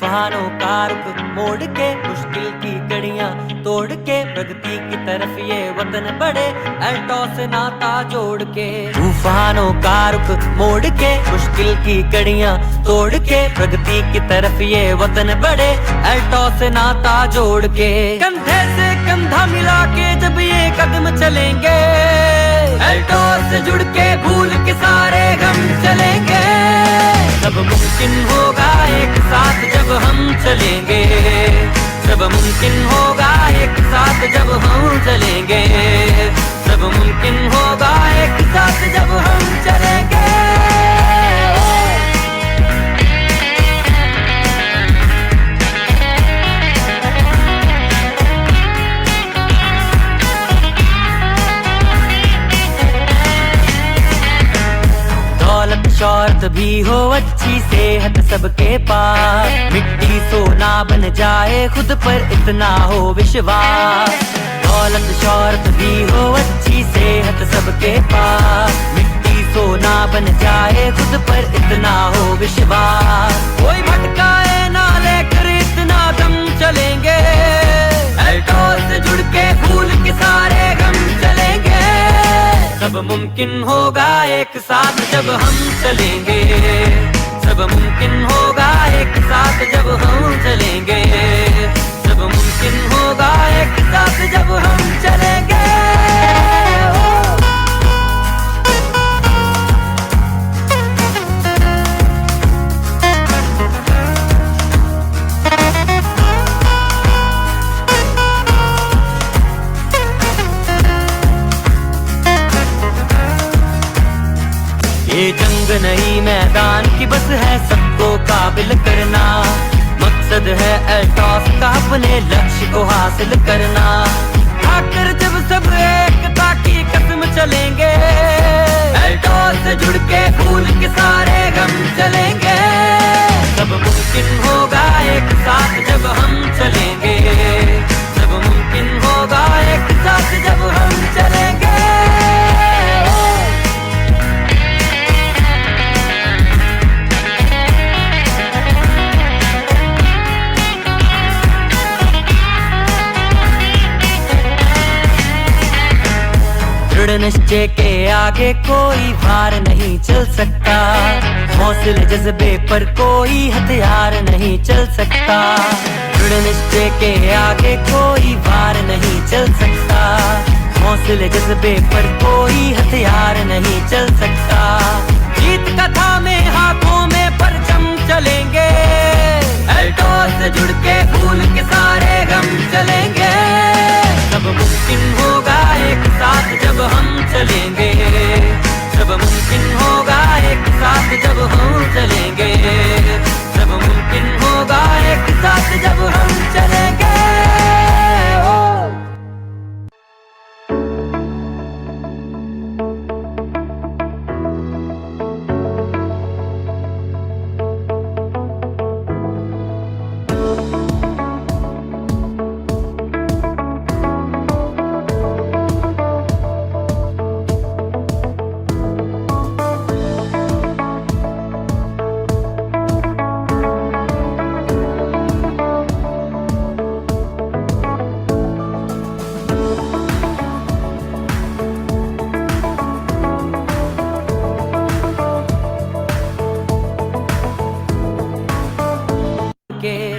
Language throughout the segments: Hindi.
तूफानों का रुख मोड़ के मुश्किल की कड़ियां तोड़ के प्रगति की तरफ ये वतन बढ़े अल्टो से नाता जोड़ के। तूफानों का रुख मोड़ के मुश्किल की कड़ियां तोड़ के प्रगति की तरफ ये वतन बढ़े अल्टो से नाता जोड़ के। कंधे से कंधा मिला के जब ये कदम चलेंगे अल्टो से जुड़ के भूल के सारे गम चलेंगे। सब मुमकिन होगा एक साथ जब हम चलेंगे, सब मुमकिन होगा एक साथ जब हम चलेंगे, सब मुमकिन होगा एक साथ जब हम चलेंगे। दौलत शौहरत भी हो अच्छी सेहत सबके पास, मिट्टी सोना बन जाए खुद पर इतना हो विश्वास। दौलत शौहरत भी हो अच्छी सेहत सबके पास, मिट्टी सोना बन जाए खुद पर इतना हो विश्वास। कोई भटकाए ना लेकर इतना दम चलेंगे अल्टो से जुड़ के भूल के सारे गम चलेंगे। सब मुमकिन होगा एक साथ जब हम चलेंगे, सब मुमकिन होगा एक साथ जब हम चलेंगे, सब मुमकिन होगा एक साथ जब हम चलेंगे। ये जंग नहीं मैदान की बस है सबको काबिल करना, मकसद है अल्टॉस का अपने लक्ष्य को हासिल करना। आकर जब सब एकता की कसम चलेंगे अल्टॉस से जुड़ के भूल के सारे गम चलेंगे। सब मुमकिन होगा एक साथ जब हम चलेंगे, सब मुमकिन होगा एक साथ जब हम चलेंगे। दृढ़ निश्चय के आगे कोई वार नहीं चल सकता, हौसले जज्बे पर कोई हथियार नहीं चल सकता। दृढ़ निश्चय के आगे कोई वार नहीं चल सकता, हौसले जज्बे पर कोई हथियार नहीं चल सकता। जीत कथा में हाथों में परचम चलेंगे अल्टो से जुड़ के भूल के सारे गम चलेंगे। सब मुमकिन होगा एक साथ जब हम चलेंगे, सब मुमकिन होगा एक साथ जब हम चलेंगे, सब मुमकिन होगा एक साथ जब हम चलेंगे।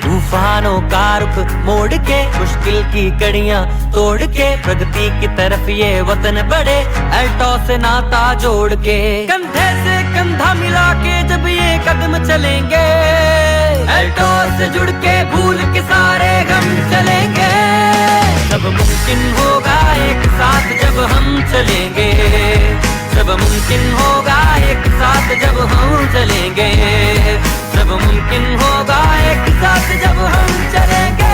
तूफानों का रुख मोड़ के मुश्किल की कड़ियां तोड़ के प्रगति की तरफ ये वतन बढ़े अल्टो से नाता जोड़ के। कंधे से कंधा मिला के जब ये कदम चलेंगे अल्टो से जुड़ के भूल के सारे गम चलेंगे। सब मुमकिन होगा एक साथ जब हम चलेंगे, सब मुमकिन होगा एक साथ जब हम चलेंगे, सब मुमकिन होगा एक साथ जब हम चलेंगे।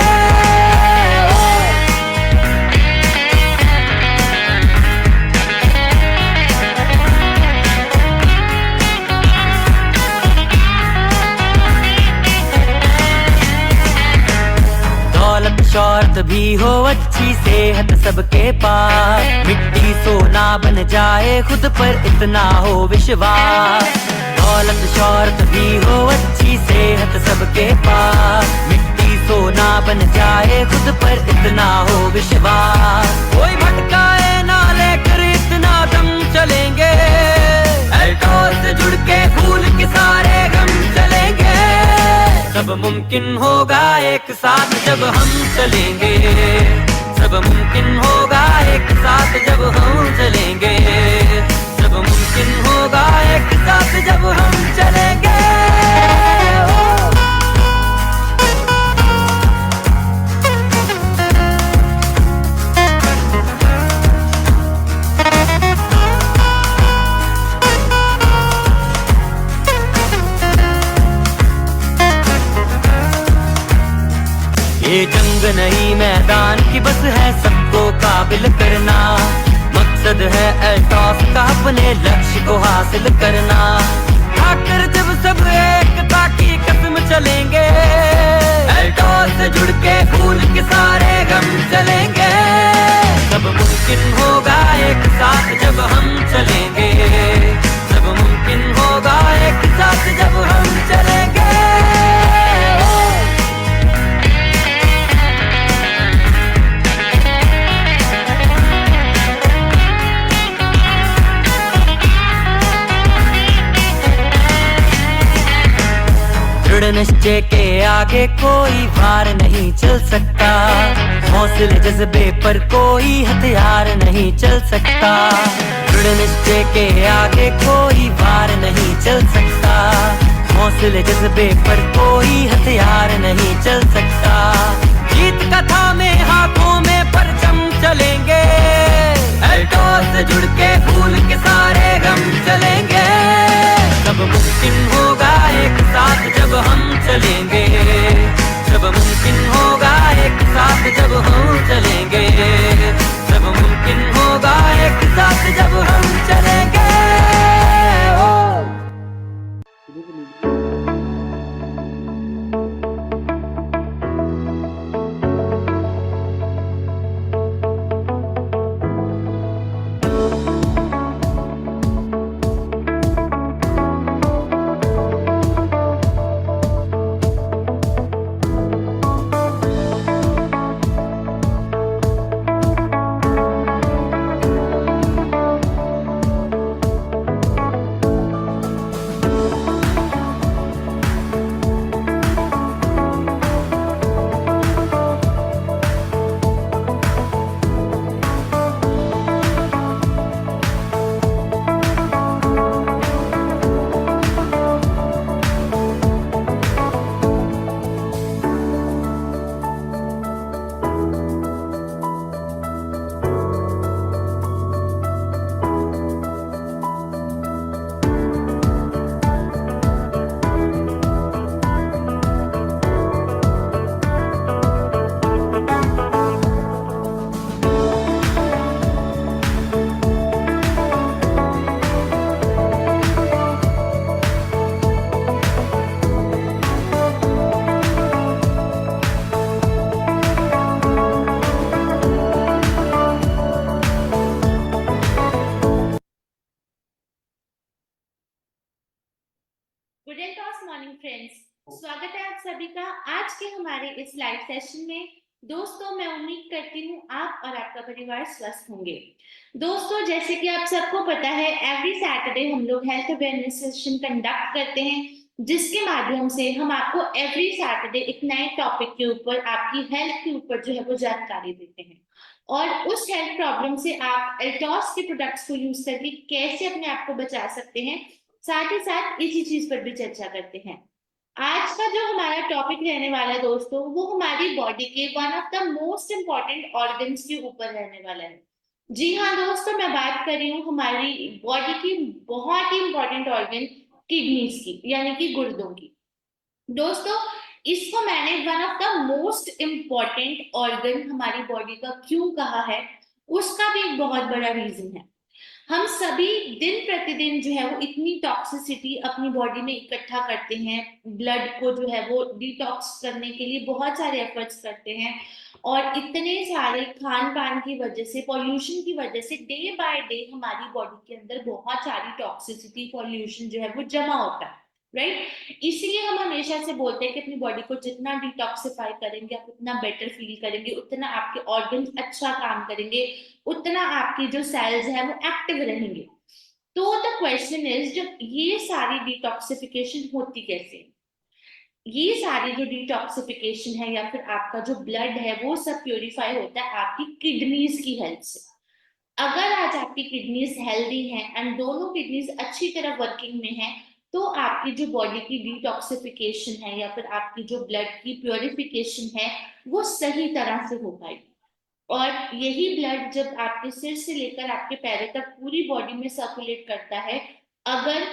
दौलत शौहरत भी हो, अच्छी सेहत सबके पास। मिट्टी सोना बन जाए खुद पर इतना हो विश्वास। दौलत शौहरत भी हो, अच्छी सेहत सबके पास। मिट्टी सोना बन जाए खुद पर इतना हो विश्वास। कोई भटकाए ना लेकर इतना दम चलेंगे, अल्टोस से जुड़ के भूल के सारे गम चलेंगे। सब मुमकिन होगा एक साथ जब हम चलेंगे, सब मुमकिन होगा एक साथ जब हम चलेंगे। सब मुमकिन होगा एक साथ जब हम चलेंगे। ये जंग नहीं मैदान की बस है सबको काबिल करना। मकसद है अल्टॉस का अपने लक्ष्य को हासिल करना। आकर जब सब एकता की कसम चलेंगे, अल्टॉस से जुड़ के भूल के सारे गम चलेंगे। सब मुमकिन होगा एक साथ जब हम चलेंगे, सब मुमकिन होगा एक साथ जब हम चलेंगे। दृढ़ निश्चय के आगे कोई वार नहीं चल सकता। हौसले जज्बे पर कोई हथियार नहीं चल सकता। दृढ़ निश्चय के आगे कोई वार नहीं चल सकता। हौसले जज्बे पर कोई हथियार नहीं चल सकता। जीत कथा में हाथों में परचम चलेंगे, अल्टॉस से जुड़ के भूल के सारे गम चलेंगे। सब मुमकिन होगा एक साथ जब हम चलेंगे, सब मुमकिन होगा एक साथ जब हम चलेंगे। सब मुमकिन होगा एक साथ जब हम चलेंगे। Good and toss morning friends, स्वागत है आप सभी का आज के हमारे इस लाइव सेशन में। दोस्तों, मैं उम्मीद करती हूँ आप और आपका परिवार स्वस्थ होंगे। दोस्तों, जैसे कि आप सबको पता है, एवरी सैटरडे हम लोग हेल्थ अवेयरनेस सेशन कंडक्ट करते हैं, जिसके माध्यम से हम आपको एवरी सैटरडे एक नए टॉपिक के ऊपर, आपकी हेल्थ के ऊपर जो है वो जानकारी देते हैं। और उस हेल्थ प्रॉब्लम से आप एल्टॉस के प्रोडक्ट्स को यूज करके कैसे अपने आप को बचा सकते हैं, साथ ही साथ इसी चीज पर भी चर्चा करते हैं। आज का जो हमारा टॉपिक रहने वाला है दोस्तों, वो हमारी बॉडी के one of the most important organs के ऊपर रहने वाला है। जी हाँ दोस्तों, मैं बात कर रही हूँ हमारी बॉडी की बहुत ही इंपॉर्टेंट ऑर्गन किडनीज की, यानी कि गुर्दों की। दोस्तों, इसको मैंने one of the most important organ हमारी बॉडी का क्यों कहा है, उसका भी एक बहुत बड़ा रीजन है। हम सभी दिन प्रतिदिन जो है वो इतनी टॉक्सिसिटी अपनी बॉडी में इकट्ठा करते हैं, ब्लड को जो है वो डिटॉक्स करने के लिए बहुत सारे एफर्ट्स करते हैं, और इतने सारे खान पान की वजह से, पॉल्यूशन की वजह से डे बाय डे हमारी बॉडी के अंदर बहुत सारी टॉक्सिसिटी, पॉल्यूशन जो है वो जमा होता है, राइट। इसीलिए हम हमेशा से बोलते हैं कि अपनी बॉडी को जितना डिटॉक्सिफाई करेंगे आप उतना बेटर फील करेंगे, उतना आपके ऑर्गन्स अच्छा काम करेंगे, उतना आपकी जो सेल्स है वो एक्टिव रहेंगे। तो द क्वेश्चन इज, जब ये सारी डिटॉक्सिफिकेशन होती कैसे, ये सारी जो डिटॉक्सिफिकेशन है या फिर आपका जो ब्लड है वो सब प्योरीफाई होता है आपकी किडनीज की हेल्प से। अगर आज आपकी किडनीज हेल्दी हैं एंड दोनों किडनीज अच्छी तरह वर्किंग में है, तो आपकी जो बॉडी की डिटॉक्सिफिकेशन है या फिर आपकी जो ब्लड की प्योरिफिकेशन है वो सही तरह से हो पाएगी। और यही ब्लड जब आपके सिर से लेकर आपके पैरों तक पूरी बॉडी में सर्कुलेट करता है, अगर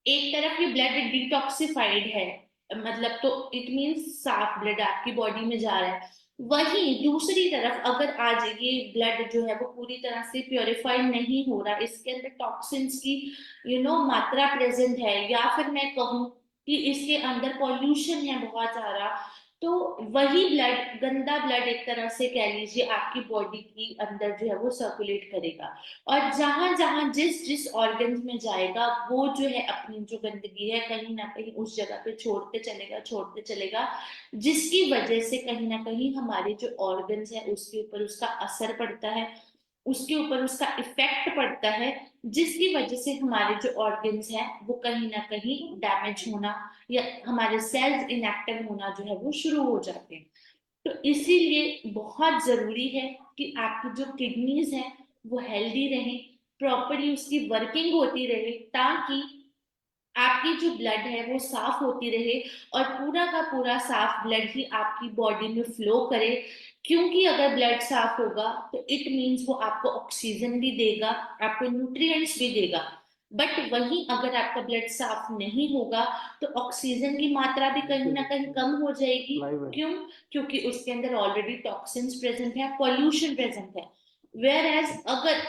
एक तरफ ये ब्लड डिटॉक्सिफाइड है, मतलब तो इट मींस साफ ब्लड आपकी बॉडी में जा रहा है, वहीं दूसरी तरफ अगर आज ये ब्लड जो है वो पूरी तरह से प्योरीफाइड नहीं हो रहा, इसके अंदर टॉक्सिन्स की मात्रा प्रेजेंट है, या फिर मैं कहूँ कि इसके अंदर पॉल्यूशन है बहुत सारा, तो वही ब्लड, गंदा ब्लड एक तरह से कह लीजिए, आपकी बॉडी की अंदर जो है वो सर्कुलेट करेगा, और जहां जहां जिस जिस ऑर्गन्स में जाएगा वो जो है अपनी जो गंदगी है कहीं ना कहीं उस जगह पे छोड़ते चलेगा, जिसकी वजह से कहीं ना कहीं हमारे जो ऑर्गन्स है उसके ऊपर उसका असर पड़ता है, उसके ऊपर उसका इफेक्ट पड़ता है, जिसकी वजह से हमारे जो ऑर्गन्स हैं वो कहीं ना कहीं डैमेज होना या हमारे सेल्स इनएक्टिव होना जो है वो शुरू हो जाते हैं। तो इसीलिए बहुत जरूरी है कि आपकी जो किडनीज हैं वो हेल्दी रहें, प्रॉपरली उसकी वर्किंग होती रहे, ताकि आपकी जो ब्लड है वो साफ होती रहे, और पूरा का पूरा साफ ब्लड ही आपकी बॉडी में फ्लो करे। क्योंकि अगर ब्लड साफ होगा तो इट मीन्स वो आपको ऑक्सीजन भी देगा, आपको न्यूट्रिएंट्स भी देगा। बट वहीं अगर आपका ब्लड साफ नहीं होगा तो ऑक्सीजन की मात्रा भी कहीं ना कहीं कम हो जाएगी। क्यों? क्योंकि उसके अंदर ऑलरेडी टॉक्सिन्स प्रेजेंट है, पॉल्यूशन प्रेजेंट है। वेयर एज अगर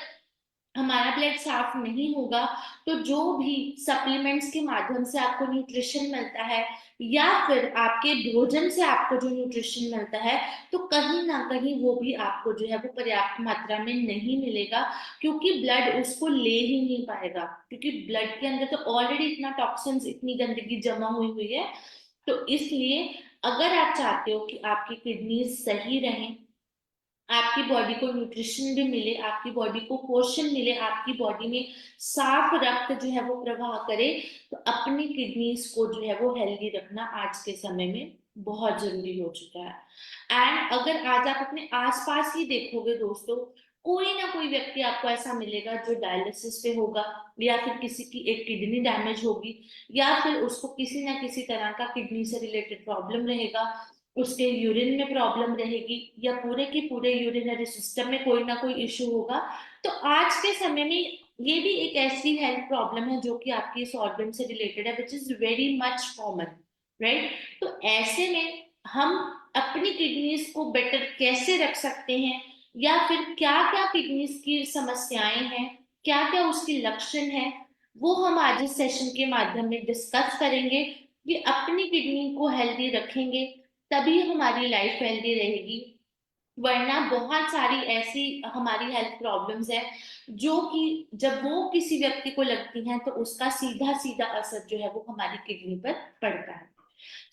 हमारा ब्लड साफ नहीं होगा तो जो भी सप्लीमेंट्स के माध्यम से आपको न्यूट्रिशन मिलता है या फिर आपके भोजन से आपको जो न्यूट्रिशन मिलता है, तो कहीं ना कहीं वो भी आपको जो है वो पर्याप्त मात्रा में नहीं मिलेगा, क्योंकि ब्लड उसको ले ही नहीं पाएगा, क्योंकि ब्लड के अंदर तो ऑलरेडी इतना टॉक्सिन्स, इतनी गंदगी जमा हुई हुई है। तो इसलिए अगर आप चाहते हो कि आपकी किडनी सही रहें, आपकी बॉडी को न्यूट्रिशन भी मिले, आपकी बॉडी को पोषण मिले, आपकी बॉडी में साफ रक्त जो है वो प्रवाह करे, तो अपनी किडनीज को जो है वो हेल्दी रखना आज के समय में बहुत जरूरी हो चुका है। एंड अगर आज आप अपने आसपास ही देखोगे दोस्तों, कोई ना कोई व्यक्ति आपको ऐसा मिलेगा जो डायलिसिस पे होगा, या फिर किसी की एक किडनी डैमेज होगी, या फिर उसको किसी ना किसी तरह का किडनी से रिलेटेड प्रॉब्लम रहेगा, उसके यूरिन में प्रॉब्लम रहेगी, या पूरे के पूरे यूरिनरी सिस्टम में कोई ना कोई इश्यू होगा। तो आज के समय में ये भी एक ऐसी हेल्थ प्रॉब्लम है जो कि आपकी इस ऑर्गन से रिलेटेड है, which is very much common, right. तो ऐसे में हम अपनी किडनीज को बेटर कैसे रख सकते हैं, या फिर क्या क्या किडनीज की समस्याएं हैं, क्या क्या उसके लक्षण है, वो हम आज इस सेशन के माध्यम में डिस्कस करेंगे कि अपनी किडनी को हेल्दी रखेंगे तभी हमारी लाइफ हेल्दी रहेगी। वरना बहुत सारी ऐसी हमारी हेल्थ प्रॉब्लम्स है जो कि जब वो किसी व्यक्ति को लगती हैं तो उसका सीधा सीधा असर जो है वो हमारी किडनी पर पड़ता है।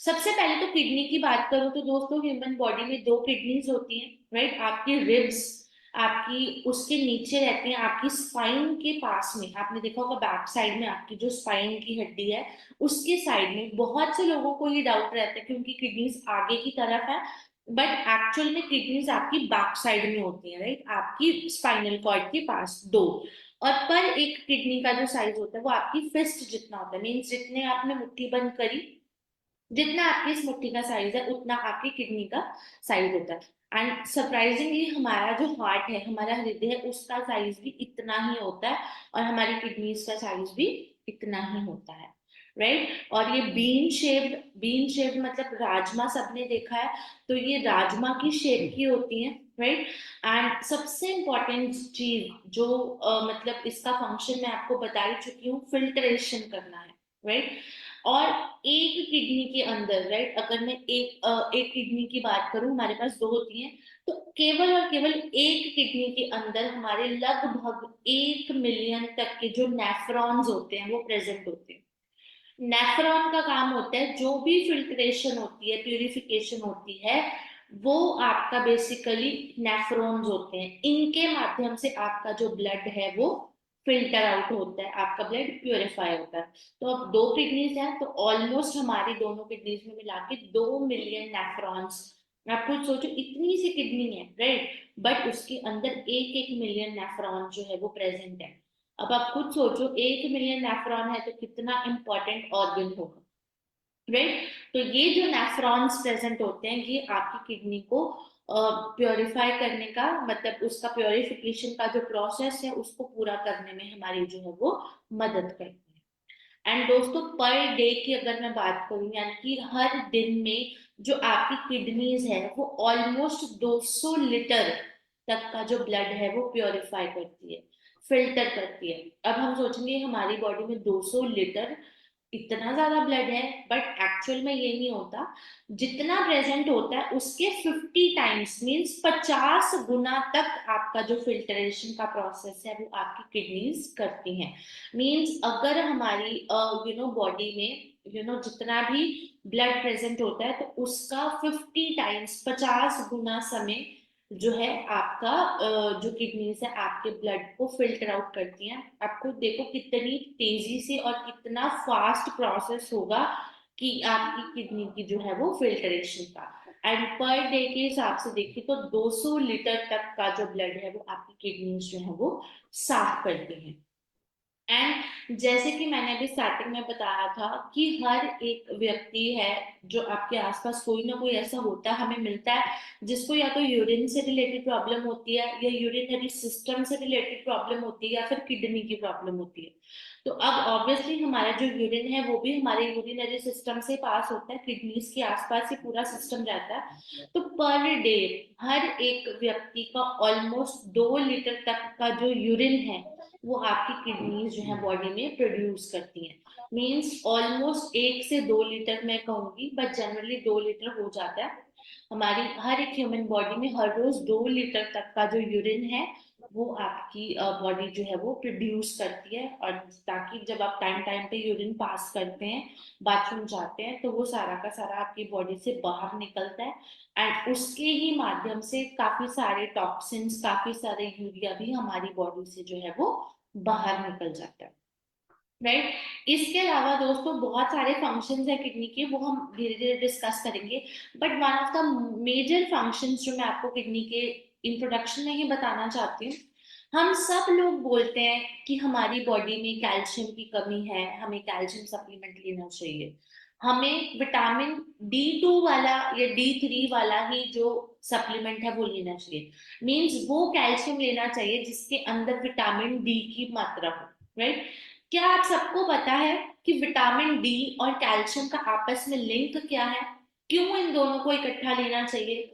सबसे पहले तो किडनी की बात करूं तो दोस्तों, ह्यूमन बॉडी में दो किडनीज होती हैं, राइट। आपकी रिब्स आपकी उसके नीचे रहती हैं, आपकी स्पाइन के पास में, आपने देखा होगा बैक साइड में आपकी जो स्पाइन की हड्डी है उसके साइड में। बहुत से लोगों को ये डाउट रहता है क्योंकि किडनीज आगे की तरफ है, बट एक्चुअल में किडनीज आपकी बैक साइड में होती है, राइट, आपकी स्पाइनल कॉर्ड के पास दो। और पर एक किडनी का जो साइज होता है वो आपकी फिस्ट जितना होता है, मीन्स जितने आपने मुट्ठी बंद करी, जितना आपकी इस मुट्ठी का साइज है उतना आपकी किडनी का साइज होता है। एंड सरप्राइजिंगली हमारा जो हार्ट है, हमारा हृदय है, उसका साइज भी इतना ही होता है, और हमारी किडनीज का साइज भी इतना ही होता है, राइट। और ये बीन शेप्ड मतलब राजमा सबने देखा है, तो ये राजमा की शेप की होती है, राइट। एंड सबसे इम्पोर्टेंट चीज जो मतलब इसका फंक्शन मैं आपको बता ही चुकी हूँ, फिल्ट्रेशन करना है, राइट। और एक किडनी के अंदर, राइट, अगर मैं एक किडनी की बात करूं, हमारे पास दो होती हैं, तो केवल और केवल एक किडनी के अंदर हमारे लगभग 1 मिलियन तक के जो नेफ्रॉन्स होते हैं वो प्रेजेंट होते हैं। नेफ्रॉन का काम होता है जो भी फिल्ट्रेशन होती है, प्यूरिफिकेशन होती है, वो आपका बेसिकली नेफ्रॉन्स होते हैं, इनके माध्यम से आपका जो ब्लड है वो फिल्टर आउट होता है, आपका ब्लड प्यूरिफाई होता है। तो अब दो किडनीज हैं, तो ऑलमोस्ट हमारी दोनों किडनीज में मिला के 2 मिलियन नेफ्रॉन्स। आप खुद सोचो, इतनी सी किडनी है, राइट, बट उसके अंदर 1-1 मिलियन नेफ्रॉन जो है वो प्रेजेंट है। अब आप खुद सोचो, 1 मिलियन नेफ्रॉन है तो कितना इंपॉर्टेंट ऑर्गन होगा, राइट। तो ये जो नेफ्रॉन्स प्रेजेंट होते हैं, ये आपकी किडनी को प्योरीफाई करने का, मतलब उसका प्योरिफिकेशन का जो प्रोसेस है उसको पूरा करने में हमारी जो है वो मदद करती है। एंड दोस्तों, पर डे की अगर मैं बात करूं, यानी कि हर दिन में जो आपकी किडनीज है वो ऑलमोस्ट 200 लीटर तक का जो ब्लड है वो प्योरीफाई करती है, फिल्टर करती है। अब हम सोचेंगे हमारी बॉडी में 200 लीटर इतना ज्यादा ब्लड है, बट एक्चुअल में ये नहीं होता। जितना प्रेजेंट होता है उसके 50 टाइम्स, मीन्स 50 गुना तक आपका जो फिल्ट्रेशन का प्रोसेस है वो आपकी किडनीज करती हैं। मीन्स अगर हमारी बॉडी में जितना भी ब्लड प्रेजेंट होता है, तो उसका 50 टाइम्स, 50 गुना समय जो है आपका जो किडनीज है आपके ब्लड को फिल्टर आउट करती हैं। आपको देखो कितनी तेजी से और कितना फास्ट प्रोसेस होगा कि आपकी किडनी की जो है वो फिल्ट्रेशन का। एंड पर डे के हिसाब से देखिए तो 200 लीटर तक का जो ब्लड है वो आपकी किडनीज जो है वो साफ करती हैं। एंड जैसे कि मैंने अभी स्टार्टिंग में बताया था कि हर एक व्यक्ति है जो आपके आसपास, कोई ना कोई ऐसा होता है, हमें मिलता है, जिसको या तो यूरिन से रिलेटेड प्रॉब्लम होती है, या यूरिनरी सिस्टम से रिलेटेड प्रॉब्लम होती है, या फिर किडनी की प्रॉब्लम होती है। तो अब ऑब्वियसली हमारा जो यूरिन है वो भी हमारे यूरिनरी सिस्टम से पास होता है, किडनीज के आसपास ही पूरा सिस्टम रहता है। तो पर डे हर एक व्यक्ति का ऑलमोस्ट 2 लीटर तक का जो यूरिन है वो आपकी किडनीज जो है बॉडी में प्रोड्यूस करती हैं। मींस ऑलमोस्ट 1 से 2 लीटर मैं कहूंगी, बट जनरली 2 लीटर हो जाता है। हमारी हर एक ह्यूमन बॉडी में हर रोज 2 लीटर तक का जो यूरिन है वो आपकी बॉडी जो है वो प्रोड्यूस करती है। और ताकि जब आप टाइम टाइम पे यूरिन पास करते हैं, बाथरूम जाते हैं, तो वो सारा का सारा आपकी बॉडी से बाहर निकलता है। एंड उसके ही माध्यम से काफी सारे टॉक्सिन्स, काफी सारे यूरिया भी हमारी बॉडी से जो है वो बाहर निकल जाता है, राइट। इसके अलावा दोस्तों बहुत सारे फंक्शंस है किडनी के, वो हम धीरे धीरे डिस्कस करेंगे। But one of the major functions जो मैं आपको किडनी के इंट्रोडक्शन में ही बताना चाहती हूँ, हम सब लोग बोलते हैं कि हमारी बॉडी में कैल्शियम की कमी है, हमें कैल्शियम सप्लीमेंट लेना चाहिए, हमें विटामिन D2 वाला या D3 वाला ही जो सप्लीमेंट है वो लेना चाहिए। मींस वो कैल्शियम लेना चाहिए जिसके अंदर विटामिन D की मात्रा हो, राइट। क्या आप सबको पता है कि विटामिन D और कैल्शियम का आपस में लिंक क्या है? क्यों इन दोनों को इकट्ठा लेना चाहिए?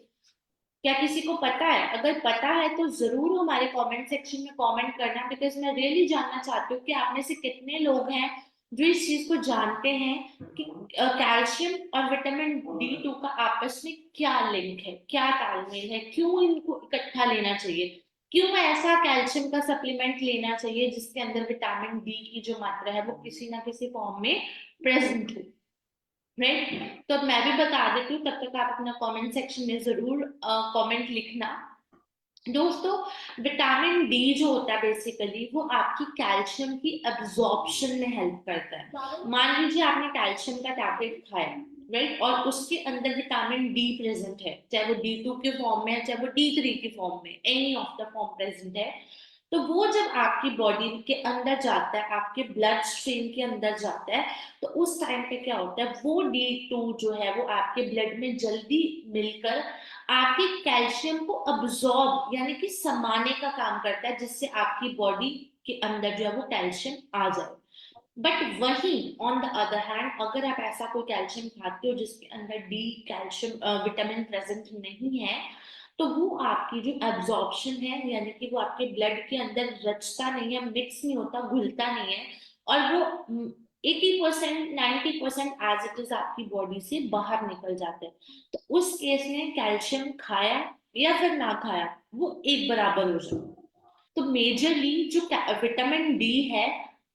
क्या किसी को पता है? अगर पता है तो जरूर हमारे कमेंट सेक्शन में कमेंट करना, बिकॉज मैं रियली जानना चाहती हूँ कि आप में से कितने लोग हैं जो इस चीज को जानते हैं कि कैल्शियम और विटामिन D2 का आपस में क्या लिंक है, क्या तालमेल है, क्यों इनको इकट्ठा लेना चाहिए, क्यों ऐसा कैल्शियम का सप्लीमेंट लेना चाहिए जिसके अंदर विटामिन D की जो मात्रा है वो किसी ना किसी फॉर्म में प्रेजेंट हो, राइट। तो अब मैं भी बता देती हूँ, तब तक आप अपना कमेंट सेक्शन में जरूर कमेंट लिखना। दोस्तों, विटामिन D जो होता है बेसिकली वो आपकी कैल्शियम की एब्जॉर्प्शन में हेल्प करता है। मान लीजिए आपने कैल्शियम का टैबलेट खाया, राइट, और उसके अंदर विटामिन D प्रेजेंट है, चाहे वो D2 के फॉर्म में है, चाहे वो D3 के फॉर्म में, any of the form present है। तो वो जब आपकी बॉडी के अंदर जाता है, आपके ब्लड स्ट्रीम के अंदर जाता है, तो उस टाइम पे क्या होता है, वो D2 जो है वो आपके ब्लड में जल्दी मिलकर आपके कैल्शियम को अब्सॉर्ब यानी कि समाने का काम करता है, जिससे आपकी बॉडी के अंदर जो है वो कैल्शियम आ जाए। बट वहीं ऑन द अदर हैंड अगर आप ऐसा कोई कैल्शियम खाते हो जिसके अंदर डी कैल्शियम विटामिन प्रेजेंट नहीं है, तो वो आपकी जो एब्जॉर्प्शन है, यानी कि वो आपके ब्लड के अंदर रचता नहीं है, मिक्स नहीं होता, घुलता नहीं है, और वो 80% 90% एज इट इज आपकी बॉडी से बाहर निकल जाते हैं। तो उस केस में कैल्शियम खाया या फिर ना खाया वो एक बराबर हो जाए। तो मेजरली जो विटामिन डी है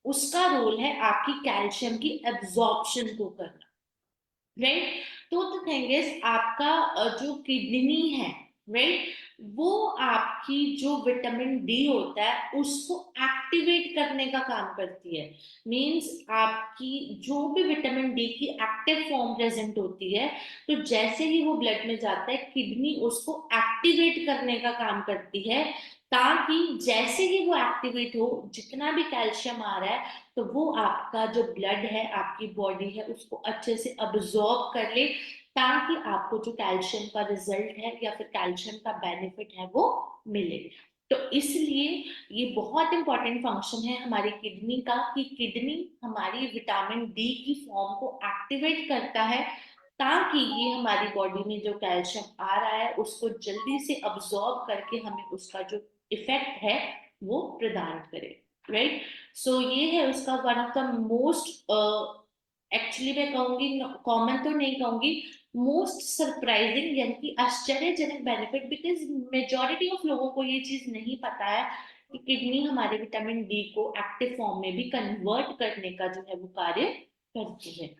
उसका रोल है आपकी कैल्शियम की एब्जॉर्प्शन को करना, राइट। तो द थिंग इज आपका जो किडनी है, राइट, वो आपकी जो विटामिन डी होता है उसको एक्टिवेट करने का काम करती है। मींस आपकी जो भी विटामिन डी की एक्टिव फॉर्म प्रेजेंट होती है, तो जैसे ही वो ब्लड में जाता है किडनी उसको एक्टिवेट करने का काम करती है, ताकि जैसे ही वो एक्टिवेट हो जितना भी कैल्शियम आ रहा है तो वो आपका जो ब्लड है, आपकी बॉडी है, उसको अच्छे से अब्सॉर्ब कर ले, ताकि आपको जो कैल्शियम का रिजल्ट है या फिर कैल्शियम का बेनिफिट है वो मिले। तो इसलिए ये बहुत इंपॉर्टेंट फंक्शन है हमारी किडनी का, कि किडनी हमारी विटामिन डी की फॉर्म को एक्टिवेट करता है, ताकि ये हमारी बॉडी में जो कैल्शियम आ रहा है उसको जल्दी से अब्सॉर्ब करके हमें उसका जो इफेक्ट है वो प्रदान करे, राइट। सो ये है उसका one of the most, actually मैं कहूंगी कॉमन तो नहीं कहूंगी, मोस्ट सरप्राइजिंग यानी कि आश्चर्यजनक बेनिफिट, बिकॉज मेजोरिटी ऑफ लोगों को ये चीज नहीं पता है कि किडनी हमारे विटामिन डी को एक्टिव फॉर्म में भी कन्वर्ट करने का जो है वो कार्य करती है,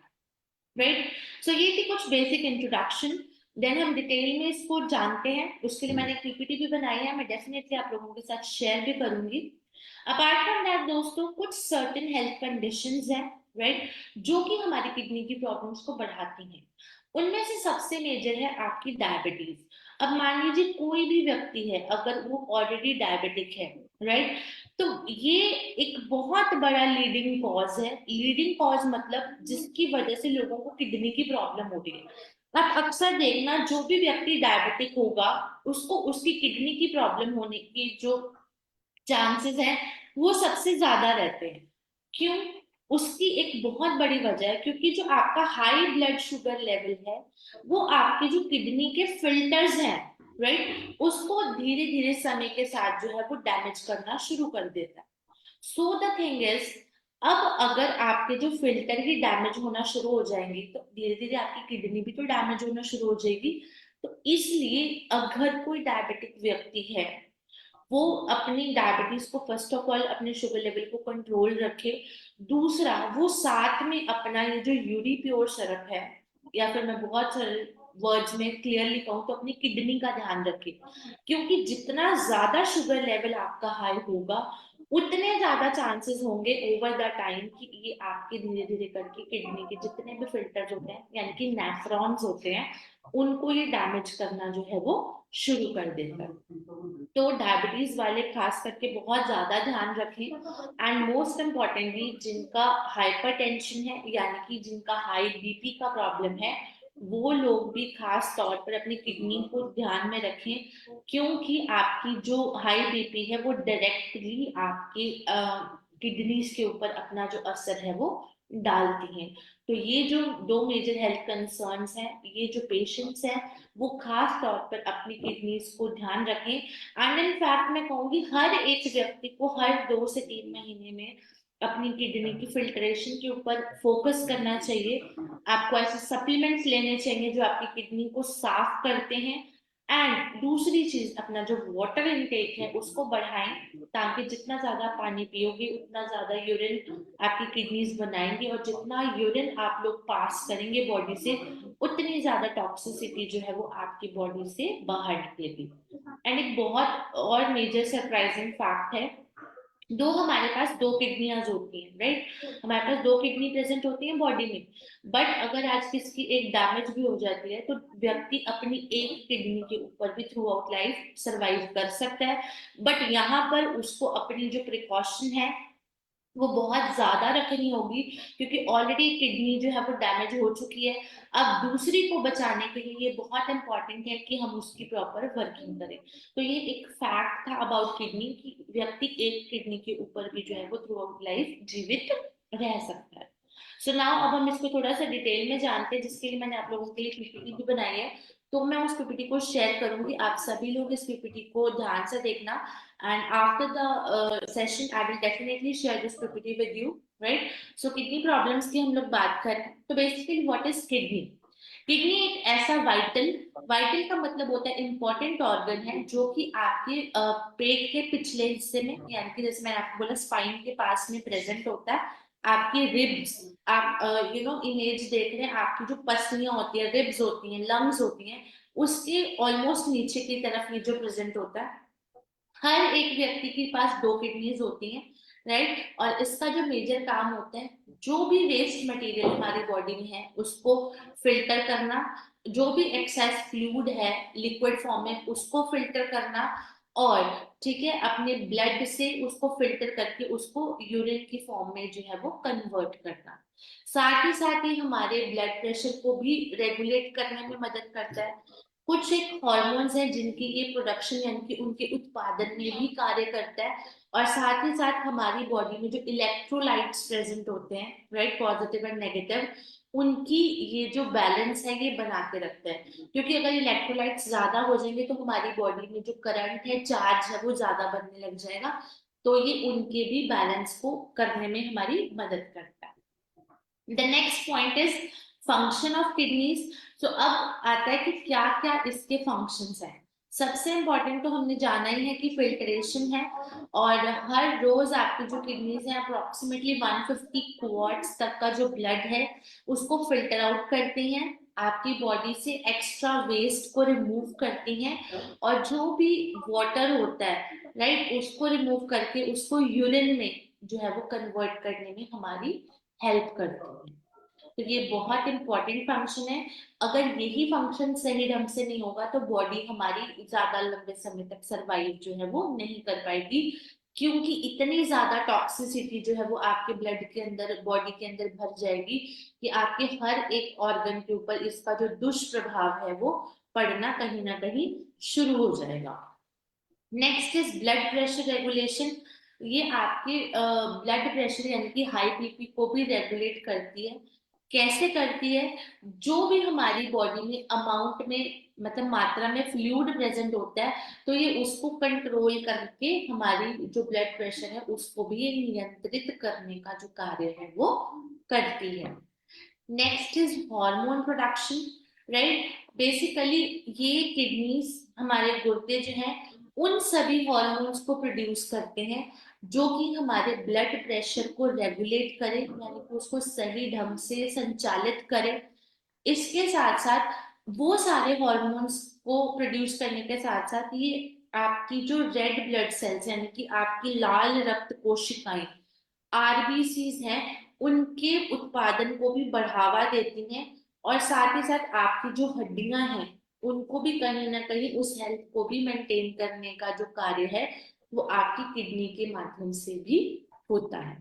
राइट। सो ये थी कुछ बेसिक इंट्रोडक्शन। देन हम डिटेल में इसको जानते हैं, उसके लिए मैंने एक पीपीटी भी बनाई है, मैं डेफिनेटली आप लोगों के साथ शेयर भी करूंगी। अपार्ट फ्रॉम दैट दोस्तों, कुछ सर्टेन हेल्थ कंडीशंस हैं, राइट, जो कि हमारी किडनी की प्रॉब्लम्स को बढ़ाती हैं। उनमें से सबसे मेजर है आपकी डायबिटीज। अब मान लीजिए कोई भी व्यक्ति है अगर वो ऑलरेडी डायबिटिक है, राइट, तो ये एक बहुत बड़ा लीडिंग कॉज है। लीडिंग कॉज मतलब जिसकी वजह से लोगों को किडनी की प्रॉब्लम हो रही है। आप अक्सर देखना जो भी व्यक्ति डायबिटिक होगा उसको उसकी किडनी की प्रॉब्लम होने की जो चांसेस हैं वो सबसे ज्यादा रहते हैं। क्यों? उसकी एक बहुत बड़ी वजह है क्योंकि जो आपका हाई ब्लड शुगर लेवल है वो आपके जो किडनी के फिल्टर्स हैं, राइट, उसको धीरे धीरे समय के साथ जो है वो डैमेज करना शुरू कर देता है। सो द थिंग इज, अब अगर आपके जो फिल्टर ही डैमेज होना शुरू हो जाएंगे तो धीरे धीरे आपकी किडनी भी तो डैमेज होना शुरू हो जाएगी। तो इसलिए अगर कोई डायबिटिक व्यक्ति है वो अपनी डायबिटीज को फर्स्ट ऑफ ऑल अपने शुगर लेवल को कंट्रोल रखे। दूसरा, वो साथ में अपना ये जो यूरी प्योर सिरप है, या फिर मैं बहुत सारे वर्ड्स में क्लियरली कहूँ तो अपनी किडनी का ध्यान रखे, क्योंकि जितना ज्यादा शुगर लेवल आपका हाई होगा उतने ज्यादा चांसेस होंगे ओवर द टाइम कि ये आपके धीरे धीरे करके किडनी के जितने भी फिल्टर्स होते हैं यानी कि नेफ्रॉन्स होते हैं उनको ये डैमेज करना जो है वो शुरू कर देता है। तो डायबिटीज वाले खास करके बहुत ज्यादा ध्यान रखें। एंड मोस्ट इम्पॉर्टेंटली जिनका हाइपरटेंशन है यानी कि जिनका हाई बीपी का प्रॉब्लम है वो लोग भी खास तौर पर अपनी किडनी को ध्यान में रखें, क्योंकि आपकी जो हाई बीपी है वो डायरेक्टली आपके किडनीज के ऊपर अपना जो असर है वो डालती हैं। तो ये जो दो मेजर हेल्थ कंसर्न्स हैं, ये जो पेशेंट्स हैं वो खास तौर पर अपनी किडनीज को ध्यान रखें। एंड इन फैक्ट मैं कहूंगी हर एक व्यक्ति को हर 2 से 3 महीने में अपनी किडनी की फिल्ट्रेशन के ऊपर फोकस करना चाहिए। आपको ऐसे सप्लीमेंट्स लेने चाहिए जो आपकी किडनी को साफ करते हैं। एंड दूसरी चीज, अपना जो वाटर इनटेक है उसको बढ़ाएं, ताकि जितना ज्यादा पानी पियोगे उतना ज्यादा यूरिन आपकी किडनीज बनाएंगे, और जितना यूरिन आप लोग पास करेंगे बॉडी से उतनी ज्यादा टॉक्सिसिटी जो है वो आपकी बॉडी से बाहर निकलेगी। एंड एक बहुत और मेजर सरप्राइजिंग फैक्ट है, दो हमारे पास दो किडनियां होती हैं, राइट, हमारे पास दो किडनी प्रेजेंट होती हैं बॉडी में। बट अगर आज किसकी एक डैमेज भी हो जाती है तो व्यक्ति अपनी एक किडनी के ऊपर भी थ्रू आउट लाइफ सरवाइव कर सकता है। बट यहाँ पर उसको अपनी जो प्रिकॉशन है वो बहुत ज्यादा रखनी होगी, क्योंकि ऑलरेडी किडनी जो है वो डैमेज हो चुकी है। अब दूसरी को बचाने के लिए ये बहुत इंपॉर्टेंट है कि हम उसकी प्रॉपर वर्किंग करें। तो ये एक फैक्ट था अबाउट किडनी कि व्यक्ति एक किडनी के ऊपर भी जो है वो थ्रू आउट लाइफ जीवित रह सकता है। सो नाउ अब हम इसको थोड़ा सा डिटेल में जानते हैं, जिसके लिए मैंने आप लोगों के लिए पीपीटी भी बनाई है। तो मैं उस पीपीटी को शेयर करूंगी, आप सभी लोग इस पीपीटी को ध्यान से देखना, and after the session I will definitely share this PPT with you, right. So kidney problems की हम लोग बात करें तो basically what is kidney. Kidney एक ऐसा वाइटल, वाइटल का मतलब होता है इंपॉर्टेंट ऑर्गन है, जो कि आपके पेट के पिछले हिस्से में, यानी कि जैसे मैंने आपको बोला स्पाइन के पास में प्रेजेंट होता है। आपकी रिब्स, आप इमेज देख रहे हैं, आपकी जो पसलियां होती है, रिब्स होती हैं, लंग्स होती हैं, उसके ऑलमोस्ट नीचे की तरफ ये जो प्रेजेंट होता है। हर एक व्यक्ति के पास 2 किडनीज होती हैं, राइट। और इसका जो मेजर काम होता है, जो भी वेस्ट मटेरियल हमारी बॉडी में है उसको फिल्टर करना, जो भी एक्सेस फ्लूइड है लिक्विड फॉर्म में उसको फिल्टर करना, और ठीक है अपने ब्लड से उसको फिल्टर करके उसको यूरिन की फॉर्म में जो है वो कन्वर्ट करना। साथ ही हमारे ब्लड प्रेशर को भी रेगुलेट करने में मदद करता है। कुछ एक हॉर्मोन्स हैं जिनकी ये प्रोडक्शन यानी कि उनके उत्पादन में भी कार्य करता है। और साथ ही साथ हमारी बॉडी में जो इलेक्ट्रोलाइट्स प्रेजेंट होते हैं, राइट, पॉजिटिव एंड नेगेटिव, उनकी ये जो बैलेंस है ये बना के रखता है। क्योंकि अगर इलेक्ट्रोलाइट्स ज्यादा हो जाएंगे तो हमारी बॉडी में जो करंट है, चार्ज है, वो ज्यादा बनने लग जाएगा। तो ये उनके भी बैलेंस को करने में हमारी मदद करता है। The next point is function of kidneys. तो अब आता है कि क्या क्या इसके फंक्शंस हैं। सबसे इंपॉर्टेंट तो हमने जाना ही है कि फिल्ट्रेशन है, और हर रोज आपकी जो किडनीज है अप्रोक्सीमेटली 150 क्वार्ट्स तक का जो ब्लड है उसको फिल्टर आउट करती हैं, आपकी बॉडी से एक्स्ट्रा वेस्ट को रिमूव करती हैं, और जो भी वाटर होता है, राइट, उसको रिमूव करके उसको यूरिन में जो है वो कन्वर्ट करने में हमारी हेल्प करती है। तो ये बहुत इंपॉर्टेंट फंक्शन है। अगर यही फंक्शन सही ढंग से नहीं होगा तो बॉडी हमारी ज्यादा लंबे समय तक सरवाइव जो है वो नहीं कर पाएगी, क्योंकि इतनी ज्यादा टॉक्सिसिटी जो है वो आपके ब्लड के अंदर, बॉडी के अंदर भर जाएगी कि आपके हर एक ऑर्गन के ऊपर इसका जो दुष्प्रभाव है वो पड़ना कहीं ना कहीं शुरू हो जाएगा। Next is blood pressure regulation. ये आपके ब्लड प्रेशर यानी कि हाई बीपी को भी रेगुलेट करती है। कैसे करती है? जो भी हमारी बॉडी में अमाउंट में, मतलब मात्रा में फ्लूइड प्रेजेंट होता है, तो ये उसको कंट्रोल करके हमारी जो ब्लड प्रेशर है उसको भी ये नियंत्रित करने का जो कार्य है वो करती है। Next is hormone production, right. Basically ये किडनीज, हमारे गुर्दे जो हैं, उन सभी हार्मोन्स को प्रोड्यूस करते हैं जो कि हमारे ब्लड प्रेशर को रेगुलेट करे, यानी कि उसको सही ढंग से संचालित करे। इसके साथ साथ वो सारे हॉर्मोन्स को प्रोड्यूस करने के साथ साथ ये आपकी जो रेड ब्लड सेल्स यानी कि आपकी लाल रक्त कोशिकाएं, आरबीसीज हैं, उनके उत्पादन को भी बढ़ावा देती हैं। और साथ ही साथ आपकी जो हड्डियां हैं उनको भी कहीं ना कहीं उस हेल्थ को भी मेंटेन करने का जो कार्य है वो आपकी किडनी के माध्यम से भी होता है।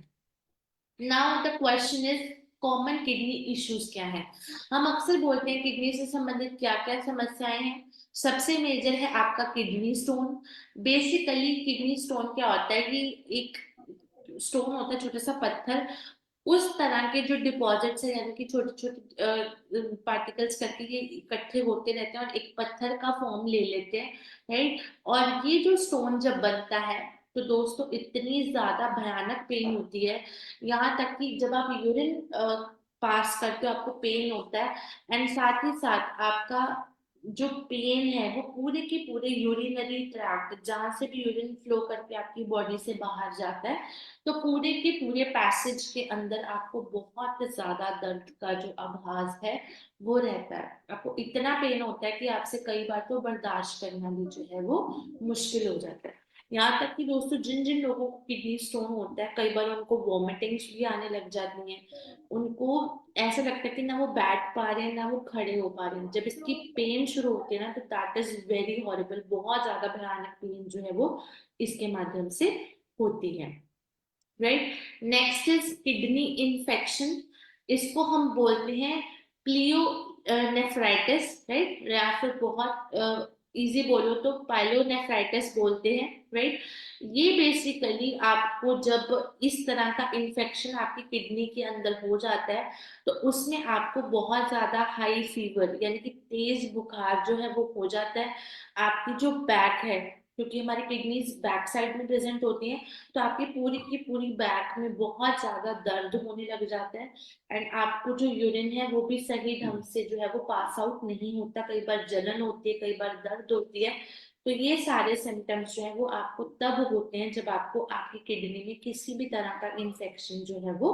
Now the question is common kidney issues क्या है। हम अक्सर बोलते हैं किडनी से संबंधित क्या क्या समस्याएं हैं। सबसे मेजर है आपका kidney stone. Basically kidney stone क्या होता है कि एक स्टोन होता है, छोटा सा पत्थर, उस तरह के जो डिपॉजिट्स है यानी कि छोटे छोटे पार्टिकल्स करके ये इकट्ठे होते रहते हैं और एक पत्थर का फॉर्म ले लेते हैं, राइट। और ये जो स्टोन जब बनता है तो दोस्तों इतनी ज्यादा भयानक पेन होती है, यहाँ तक कि जब आप यूरिन पास करते हो आपको पेन होता है, एंड साथ ही साथ आपका जो पेन है वो पूरे के पूरे यूरिनरी ट्रैक्ट, जहां से भी यूरिन फ्लो करके आपकी बॉडी से बाहर जाता है, तो पूरे के पूरे पैसेज के अंदर आपको बहुत ज्यादा दर्द का जो आभास है वो रहता है। आपको इतना पेन होता है कि आपसे कई बार तो बर्दाश्त करना भी जो है वो मुश्किल हो जाता है। यहाँ तक कि दोस्तों जिन जिन लोगों को किडनी स्टोन होता है कई बार उनको वॉमिटिंग्स भी आने लग जाती हैं। उनको ऐसा लगता है कि ना वो बैठ पा रहे हैं ना वो खड़े हो पा रहे हैं। जब इसकी पेन शुरू होती है ना तो दैट इज वेरी हॉरिबल, बहुत ज्यादा भयानक पेन जो है वो इसके माध्यम से होती है, right. Next is kidney infection. इसको हम बोलते हैं प्लियो नेफ्राइटिस, राइट, या फिर बहुत इजी बोलो तो पाइलोनेफ्राइटिस बोलते हैं, राइट। ये बेसिकली आपको जब इस तरह का इन्फेक्शन आपकी किडनी के अंदर हो जाता है तो उसमें आपको बहुत ज्यादा हाई फीवर यानी कि तेज बुखार जो है वो हो जाता है। आपकी जो बैक है, क्योंकि हमारी किडनीज बैक साइड में प्रेजेंट होती हैं, तो आपकी पूरी की पूरी बैक में बहुत ज्यादा दर्द होने लग जाता है। एंड आपको जो यूरिन है वो भी सही ढंग से जो है वो पास आउट नहीं होता, कई बार जलन होती है, कई बार दर्द होती है। तो ये सारे सिम्टम्स जो है वो आपको तब होते हैं जब आपको आपकी किडनी में किसी भी तरह का इंफेक्शन जो है वो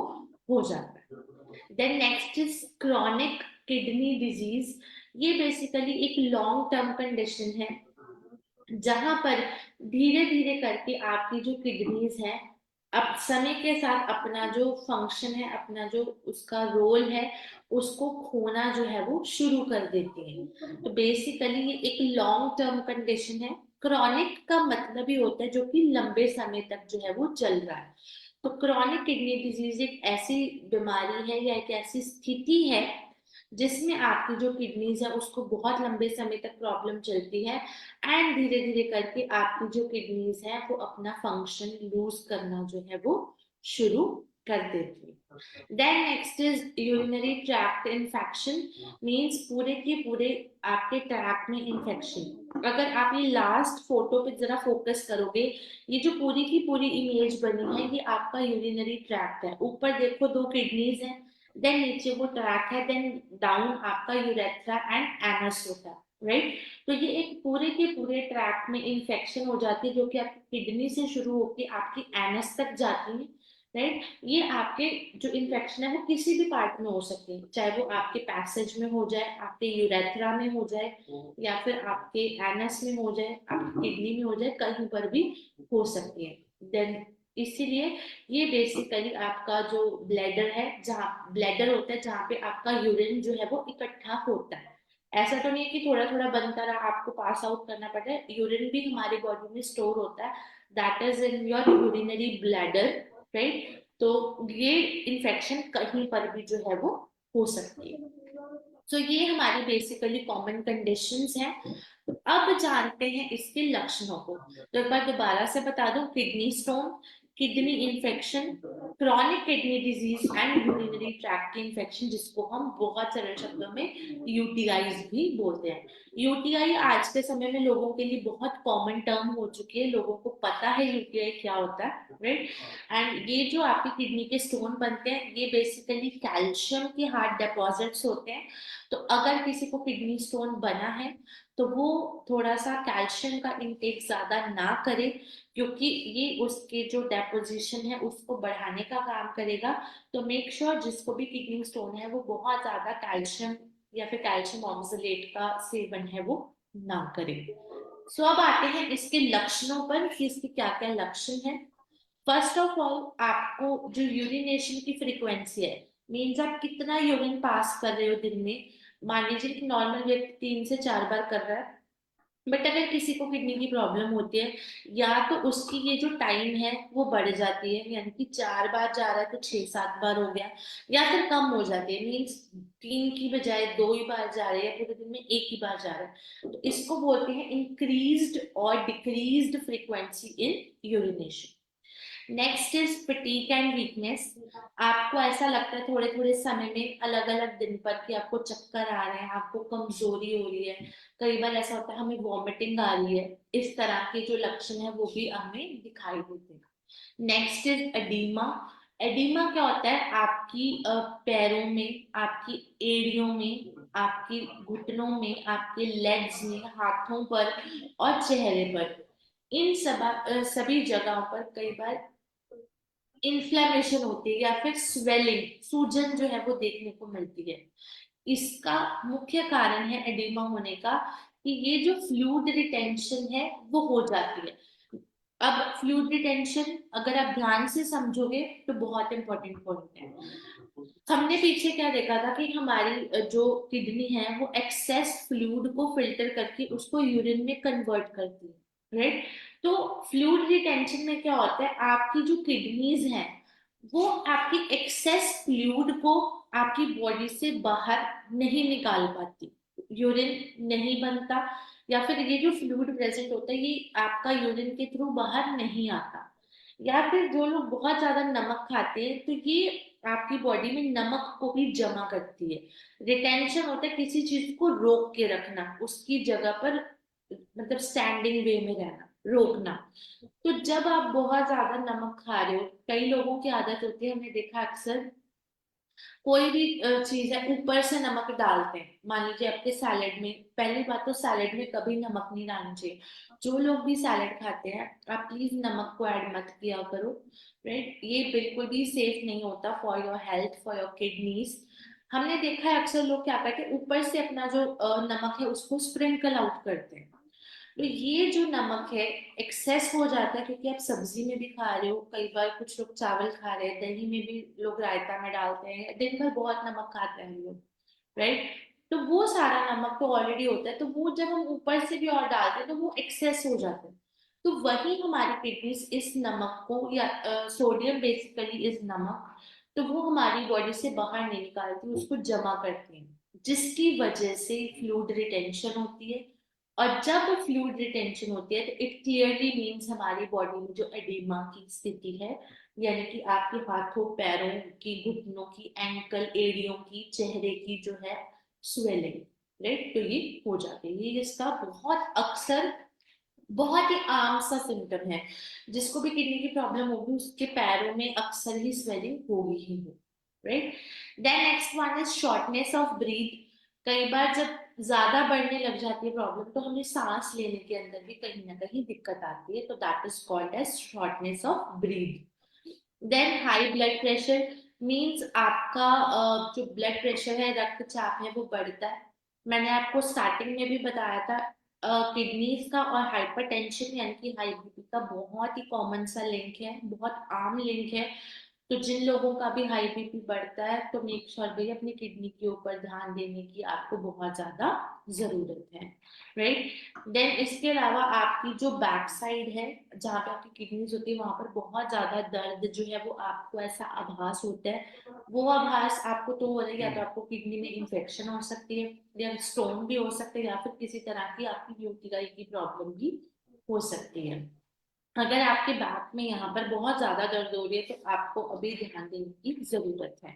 हो जाता है। Then next is chronic kidney disease. ये बेसिकली एक लॉन्ग टर्म कंडीशन है जहां पर धीरे धीरे करके आपकी जो किडनीज है अब समय के साथ अपना जो फंक्शन है, अपना जो उसका रोल है, उसको खोना जो है वो शुरू कर देती है। तो बेसिकली ये एक लॉन्ग टर्म कंडीशन है। क्रॉनिक का मतलब ही होता है जो कि लंबे समय तक जो है वो चल रहा है। तो क्रॉनिक किडनी डिजीज एक ऐसी बीमारी है या एक ऐसी स्थिति है जिसमें आपकी जो किडनीज है उसको बहुत लंबे समय तक प्रॉब्लम चलती है एंड धीरे धीरे करके आपकी जो किडनीज है वो अपना फंक्शन लूज करना जो है वो शुरू कर देती है। Then next is urinary tract infection. Means पूरे के पूरे आपके ट्रैक्ट में इन्फेक्शन। अगर आप ये लास्ट फोटो पे जरा फोकस करोगे, ये जो पूरी की पूरी इमेज बनी है ये आपका यूरिनरी ट्रैक्ट है। ऊपर देखो दो किडनीज है, देन नीचे वो ट्रैक है, देन डाउन आपका यूरेथ्रा एंड एनस होता है, राइट। तो ये एक पूरे के पूरे ट्रैक में इंफेक्शन हो जाती है जो कि आपकी किडनी से शुरू होकर आपकी एनस तक जाती है, राइट। ये आपके जो इन्फेक्शन है वो किसी भी पार्ट में हो सकती है, चाहे वो आपके पैसेज में हो जाए, आपके यूरेथ्रा में हो जाए, या फिर आपके एनस में हो जाए, आपकी किडनी में हो जाए, कहीं पर भी हो सकती है। देन इसीलिए ये बेसिकली आपका जो ब्लैडर है, जहाँ ब्लैडर होता है जहाँ पे आपका यूरिन जो है वो इकट्ठा होता है। ऐसा तो नहीं है कि थोड़ा थोड़ा बनता रहा आपको पास आउट करना पड़ता है, यूरिन भी हमारी बॉडी में स्टोर होता है, that is in your urinary bladder, right. तो ये इन्फेक्शन कहीं पर भी जो है वो हो सकती है। तो ये हमारी बेसिकली कॉमन कंडीशंस हैं। तो अब जानते हैं इसके लक्षणों को। तो एक बार दोबारा से बता दूं, kidney stone, kidney infection, chronic kidney disease and urinary tract infection, जिसको हम बहुत सरल शब्दों में यूटीआईज भी बोलते हैं। यूटीआई आज के समय में लोगों के लिए बहुत कॉमन टर्म हो चुकी है, लोगों को पता है यूटीआई क्या होता है, राइट। एंड ये जो आपकी किडनी के स्टोन बनते हैं ये बेसिकली कैल्शियम के हार्ड डिपॉजिट्स होते हैं। तो अगर किसी को किडनी स्टोन बना है तो वो थोड़ा सा कैल्शियम का इंटेक ज्यादा ना करे, क्योंकि ये उसके जो डेपोजिशन है उसको बढ़ाने का काम करेगा। तो मेक श्योर जिसको भी किडनी स्टोन है वो बहुत ज्यादा कैल्शियम या फिर कैल्शियम ऑक्सलेट का सेवन है वो ना करे। सो अब आते हैं इसके लक्षणों पर कि इसके क्या क्या लक्षण है। फर्स्ट ऑफ ऑल आपको जो यूरिनेशन की फ्रीक्वेंसी है, मीन्स आप कितना यूरिन पास कर रहे हो दिन में। मान लीजिए कि नॉर्मल व्यक्ति 3 से 4 बार कर रहा है, बट अगर किसी को किडनी की प्रॉब्लम होती है या तो उसकी ये जो टाइम है वो बढ़ जाती है, यानी कि 4 बार जा रहा है तो 6-7 बार हो गया, या फिर कम हो जाती है, मीन्स 3 की बजाय 2 ही बार जा रहे हैं, पूरे दिन में 1 ही बार जा रहा है। तो इसको बोलते हैं इंक्रीज्ड और decreased frequency in urination. Next is fatigue and weakness. आपको ऐसा लगता है थोड़े थोड़े समय में अलग अलग दिन पर कि आपको चक्कर आ रहे हैं, आपको कमजोरी हो रही है, कई बार ऐसा होता है हमें वॉमिटिंग आ रही है, इस तरह के जो लक्षण है वो भी हमें दिखाई देते हैं। Next is edema. एडीमा क्या होता है, आपकी पैरों में, आपकी एड़ियों में, आपकी घुटनों में, आपके लेग्स में, हाथों पर और चेहरे पर, इन सभी जगहों पर कई बार इन्फ्लेमेशन होती है या फिर स्वेलिंग, सूजन जो है वो देखने को मिलती है। इसका मुख्य कारण है एडिमा होने का कि ये जो फ्लूइड रिटेंशन है वो हो जाती है। अब फ्लूइड रिटेंशन अगर आप ध्यान से समझोगे तो बहुत इंपॉर्टेंट पॉइंट है। हमने पीछे क्या देखा था कि हमारी जो किडनी है वो एक्सेस फ्लूइड को फिल्टर करके उसको यूरिन में कन्वर्ट करती है, राइट। तो फ्लूइड रिटेंशन में क्या होता है, आपकी जो किडनीज हैं वो आपकी एक्सेस फ्लूइड को आपकी बॉडी से बाहर नहीं निकाल पाती, यूरिन नहीं बनता, या फिर ये जो फ्लूइड प्रेजेंट होता है ये आपका यूरिन के थ्रू बाहर नहीं आता, या फिर जो लोग बहुत ज्यादा नमक खाते हैं तो ये आपकी बॉडी में नमक को भी जमा करती है। रिटेंशन होता है किसी चीज को रोक के रखना, उसकी जगह पर मतलब स्टैंडिंग वे में रहना, रोकना। तो जब आप बहुत ज्यादा नमक खा रहे हो, कई लोगों की आदत होती है, हमने देखा अक्सर, कोई भी चीज है ऊपर से नमक डालते हैं। मान लीजिए आपके सैलेड में, पहली बात तो सैलेड में कभी नमक नहीं डालना चाहिए। जो लोग भी सैलेड खाते हैं आप प्लीज नमक को ऐड मत किया करो, राइट। ये बिल्कुल भी सेफ नहीं होता for your health, for your kidneys. हमने देखा है अक्सर लोग क्या करते हैं, ऊपर से अपना जो नमक है उसको स्प्रिंकल आउट करते हैं। तो ये जो नमक है एक्सेस हो जाता है, क्योंकि आप सब्जी में भी खा रहे हो, कई बार कुछ लोग चावल खा रहे हैं, दही में भी लोग रायता में डालते हैं, दिन भर बहुत नमक खाते हैं हम लोग, राइट। तो वो सारा नमक तो ऑलरेडी होता है, तो वो जब हम ऊपर से भी और डालते हैं तो वो एक्सेस हो जाता है। तो वही हमारी किडनीज इस नमक को, या सोडियम बेसिकली इज नमक, तो वो हमारी बॉडी से बाहर नहीं निकालती, उसको जमा करती है, जिसकी वजह से फ्लूइड रिटेंशन होती है। और जब फ्लूइड रिटेंशन होती है तो इट क्लियरली मीन्स हमारी बॉडी में जो एडिमा की स्थिति है, यानी कि आपके हाथों पैरों की, घुटनों की, एंकल, एड़ियों की, चेहरे की जो है स्वेलिंग, राइट, तो ये हो जाती है। ये इसका बहुत अक्सर, बहुत ही आम सा सिम्टम है। जिसको भी किडनी की प्रॉब्लम होगी उसके पैरों में अक्सर ही स्वेलिंग होगी ही हो, right. Then next one is shortness of breath. कई बार जब ज्यादा बढ़ने लग जाती है प्रॉब्लम तो हमें सांस लेने के अंदर भी कहीं ना कहीं दिक्कत आती है, तो that is called as shortness of breath. Then high blood pressure means आपका जो ब्लड प्रेशर है, रक्तचाप है, वो बढ़ता है। मैंने आपको स्टार्टिंग में भी बताया था, किडनीज का और हाइपरटेंशन यानी कि हाई बीपी का बहुत ही कॉमन सा लिंक है, बहुत आम लिंक है। तो जिन लोगों का भी हाई बीपी बढ़ता है तो मेक श्योर भाई अपनी किडनी के ऊपर ध्यान देने की आपको बहुत ज्यादा जरूरत है, राइट। देन इसके अलावा आपकी जो बैक साइड है, जहाँ पे आपकी किडनीज होती है, वहां पर बहुत ज्यादा दर्द जो है वो आपको ऐसा आभास होता है। वो आभास आपको तो हो रहा है, या तो आपको किडनी में इंफेक्शन हो सकती है, या स्टोन भी हो सकते हैं, या फिर किसी तरह की आपकी यूटीआई की प्रॉब्लम भी हो सकती है। अगर आपके बैक में यहाँ पर बहुत ज्यादा दर्द हो रही है तो आपको अभी ध्यान देने की जरूरत है।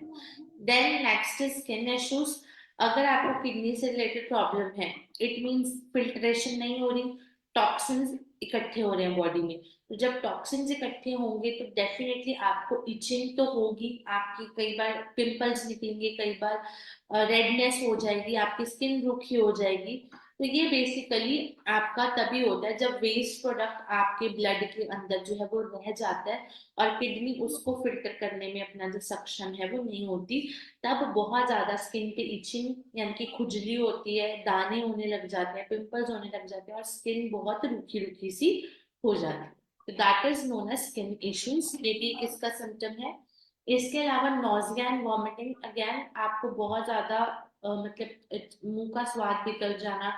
Then next is skin issues. अगर आपको किडनी से रिलेटेड प्रॉब्लम है, इट मींस फिल्ट्रेशन नहीं हो रही, टॉक्सिन्स इकट्ठे हो रहे हैं बॉडी में। तो जब टॉक्सिन्स इकट्ठे होंगे तो डेफिनेटली आपको इचिंग तो होगी, आपकी कई बार पिंपल्स निकलेंगे, कई बार रेडनेस हो जाएगी, आपकी स्किन रूखी हो जाएगी। तो ये बेसिकली आपका तभी होता है जब वेस्ट प्रोडक्ट आपके ब्लड के अंदर जो है वो रह जाता है और किडनी उसको फिल्टर करने में अपना जो सक्षम है वो नहीं होती। तब बहुत ज्यादा स्किन पे इचिंग यानी कि खुजली होती है, दाने होने लग जाते हैं, पिंपल्स होने लग जाते हैं और स्किन बहुत रूखी रूखी सी हो जाती है। तो that is known as skin issues, ये भी इसका सिम्टम है। इसके अलावा नोजिया एंड वॉमिटिंग, अगेन आपको बहुत ज्यादा मतलब मुंह का स्वाद बिगड़ जाना,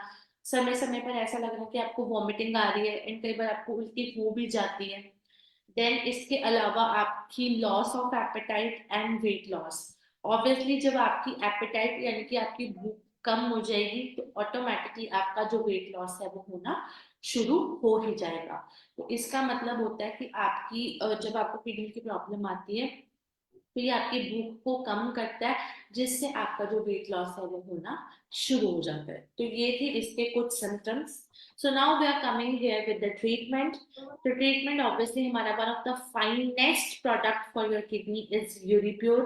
समय समय पर ऐसा लग रहा है कि आपको वॉमिटिंग आ रही है, एंड कई बार आपको उल्टी हो भी जाती है। देन इसके अलावा आपकी loss of appetite and weight loss. Obviously जब आपकी एपेटाइट यानी कि आपकी भूख कम हो जाएगी तो ऑटोमेटिकली आपका जो वेट लॉस है वो होना शुरू हो ही जाएगा। तो इसका मतलब होता है कि आपकी जब आपको किडनी की प्रॉब्लम आती है तो ये आपकी भूख को कम करता है, जिससे आपका जो वेट लॉस है वो होना शुरू हो जाता है। तो ये थे इसके कुछ symptoms. So now we are coming here with the treatment. तो ट्रीटमेंट ऑब्वियसली हमारा one of the finest product for your kidney is Uripure.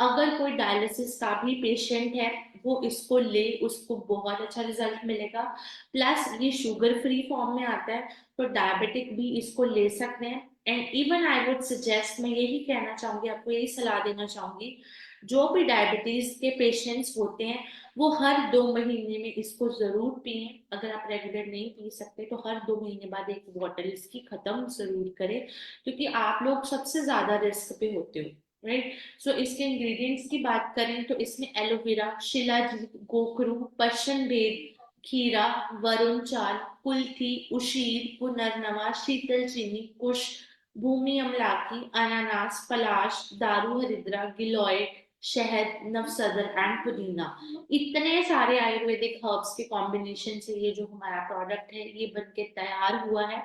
अगर कोई डायलिसिस का भी पेशेंट है वो इसको ले, उसको बहुत अच्छा रिजल्ट मिलेगा। प्लस ये शुगर फ्री फॉर्म में आता है, तो डायबिटिक भी इसको ले सकते हैं। And even I would suggest, मैं यही कहना चाहूंगी, आपको यही सलाह देना चाहूंगी, जो भी डायबिटीज के पेशेंट्स होते हैं वो हर 2 महीने में इसको जरूर पिए। अगर आप रेगुलर नहीं पी सकते तो हर 2 महीने बाद एक बॉटल इसकी खत्म जरूर करें, क्योंकि आप लोग सबसे ज्यादा रिस्क पे होते हो, राइट। सो इसके इंग्रेडिएंट्स की बात करें तो इसमें एलोवेरा, शिलाजीत, गोखरू, पश्चन भेद, खीरा, वरुण चाल, कुल्थी, उशीर, पुनर्नवा, शीतल चीनी, कुश, भूमि अमलाकी, अनानास, पलाश, दारू हरिद्रा, गिलोय, शहद, नवसदर एंड पुदीना, इतने सारे आयुर्वेदिक हर्ब्स के कॉम्बिनेशन से ये जो हमारा प्रोडक्ट है ये बन के तैयार हुआ है।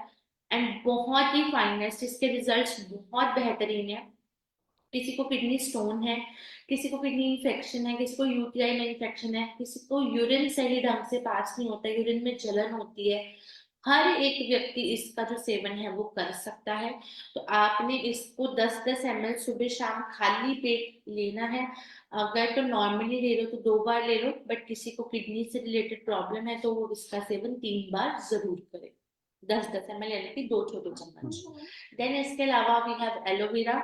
एंड बहुत ही फाइनेस्ट, इसके रिजल्ट्स बहुत बेहतरीन है। किसी को किडनी स्टोन है, किसी को किडनी इन्फेक्शन है, किसी को यूटीआई में इन्फेक्शन है, किसी को यूरिन सही ढंग से पास नहीं होता, यूरिन में जलन होती है, हर एक व्यक्ति इसका जो सेवन है वो कर सकता है। तो आपने इसको 10-10 ml सुबह शाम खाली पेट लेना है। अगर तो नॉर्मली ले लो तो 2 बार ले लो, बट किसी को किडनी से रिलेटेड प्रॉब्लम है तो वो इसका सेवन 3 बार जरूर करे। 10-10 ml यानी कि 2 छोटे चम्मच। देन इसके अलावा we have aloe vera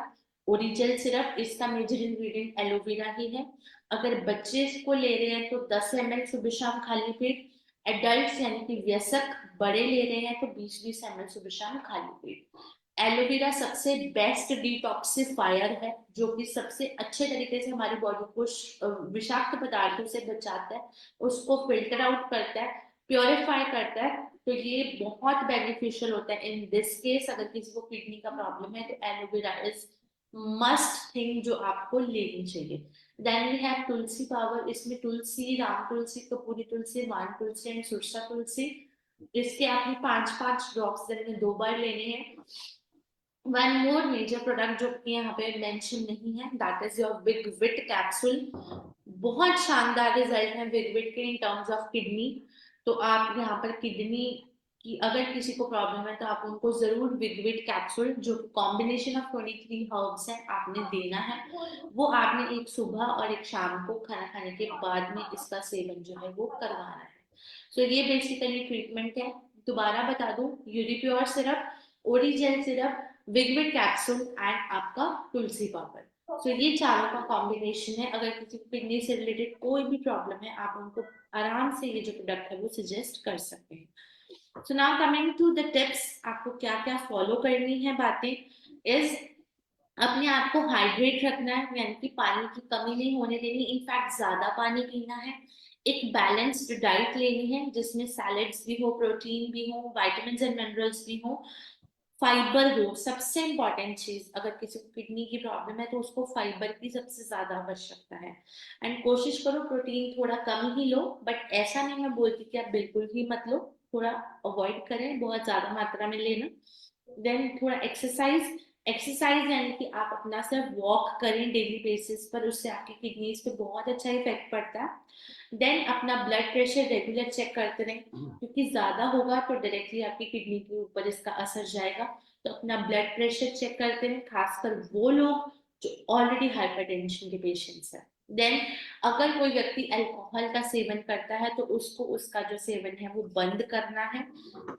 original syrup, इसका मेजर इंग्रेडिएंट एलोवेरा ही है। अगर बच्चे इसको ले रहे हैं तो 10 ml सुबह शाम खाली पेट। एडल्ट यानी कि वयस्क बड़े ले रहे हैं तो 20-20 ml सुबह शाम खाली पेट। एलोवेरा सबसे बेस्ट डिटॉक्सिफायर है, जो कि सबसे अच्छे तरीके से हमारी बॉडी को विषाक्त पदार्थों से बचाता है, उसको फिल्टर आउट करता है, प्योरीफाई करता है। तो ये बहुत बेनिफिशियल होता है इन दिस केस। अगर किसी को किडनी का प्रॉब्लम है तो एलोवेरा इज मस्ट थिंग जो आपको लेनी चाहिए। Then we have tulsi power, इसमें तुलसी, राम तुलसी, कपूरी तुलसी, वान तुलसी एंड सुरसा तुलसी। इसके आपने 5-5 ड्रॉप्स दिन में 2 बार लेने हैं। वन मोर मेजर प्रोडक्ट जो कि यहाँ पे मेंशन नहीं है, that is your big wit capsule. बहुत शानदार रिजल्ट है बिग विट के इन टर्म्स ऑफ किडनी। तो आप यहाँ पर किडनी की अगर किसी को प्रॉब्लम है तो आप उनको जरूर बिग विट कैप्सूल, जो कॉम्बिनेशन ऑफ 23 हर्ब्स है, आपने देना है। वो आपने एक सुबह और एक शाम को खाना खाने के बाद में इसका सेवन जो है वो करवाना है। सो ये बेसिकली ट्रीटमेंट है। दोबारा बता दूं, यूरिप्योर सिरप, ओरिजेल सिरप, विगविट कैप्सूल एंड आपका तुलसी पाउडर। सो ये चारों का कॉम्बिनेशन है। अगर किसी को किडनी से रिलेटेड कोई भी प्रॉब्लम है, आप उनको आराम से ये जो प्रोडक्ट है वो सजेस्ट कर सकते हैं। So now coming to the tips, आपको क्या क्या फॉलो करनी है बातें इज, अपने आप को हाइड्रेट रखना है, यानी कि पानी की कमी नहीं होने देनी, इनफैक्ट ज्यादा पानी पीना है। एक बैलेंस्ड डाइट लेनी है जिसमें सैलेड्स भी हो, प्रोटीन भी हो, विटामिन्स एंड मिनरल्स भी हो, फाइबर हो। सबसे इंपॉर्टेंट चीज, अगर किसी को किडनी की प्रॉब्लम है तो उसको फाइबर की सबसे ज्यादा आवश्यकता है। एंड कोशिश करो प्रोटीन थोड़ा कम ही लो, बट ऐसा नहीं मैं बोलती कि आप बिल्कुल ही मत लो, थोड़ा अवॉइड करें बहुत ज्यादा मात्रा में लेना। देन थोड़ा एक्सरसाइज, एक्सरसाइज यानी कि आप अपना सिर्फ वॉक करें डेली बेसिस पर, उससे आपकी किडनीज पे बहुत अच्छा इफेक्ट पड़ता है। देन अपना ब्लड प्रेशर रेगुलर चेक करते रहें, क्योंकि ज्यादा होगा तो डायरेक्टली आपकी किडनी के ऊपर इसका असर जाएगा। तो अपना ब्लड प्रेशर चेक करते रहें, खासकर वो लोग जो ऑलरेडी हाइपरटेंशन के पेशेंट्स हैं। देन अगर कोई व्यक्ति अल्कोहल का सेवन करता है तो उसको उसका जो सेवन है वो बंद करना है।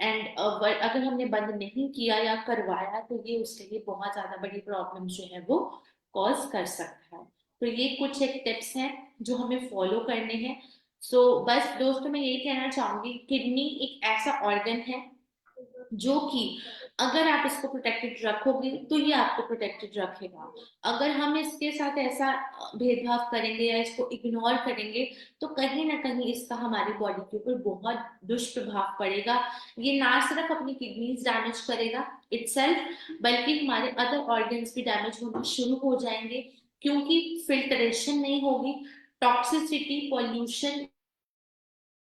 एंड अगर हमने बंद नहीं किया या करवाया तो ये उसके लिए बहुत ज्यादा बड़ी प्रॉब्लम जो है वो कॉज कर सकता है। तो ये कुछ एक टिप्स हैं जो हमें फॉलो करने हैं। बस दोस्तों मैं यही कहना चाहूंगी, किडनी एक ऐसा ऑर्गन है जो कि अगर आप इसको प्रोटेक्टेड रखोगे तो ये आपको प्रोटेक्टेड रखेगा। अगर हम इसके साथ ऐसा भेदभाव करेंगे या इसको इग्नोर करेंगे तो कहीं ना कहीं इसका हमारी बॉडी के ऊपर बहुत दुष्प्रभाव पड़ेगा। ये ना सिर्फ अपनी किडनीज डैमेज करेगा इटसेल्फ, बल्कि हमारे अदर ऑर्गन्स भी डैमेज होना शुरू हो जाएंगे, क्योंकि फिल्ट्रेशन नहीं होगी, टॉक्सिसिटी, पॉल्यूशन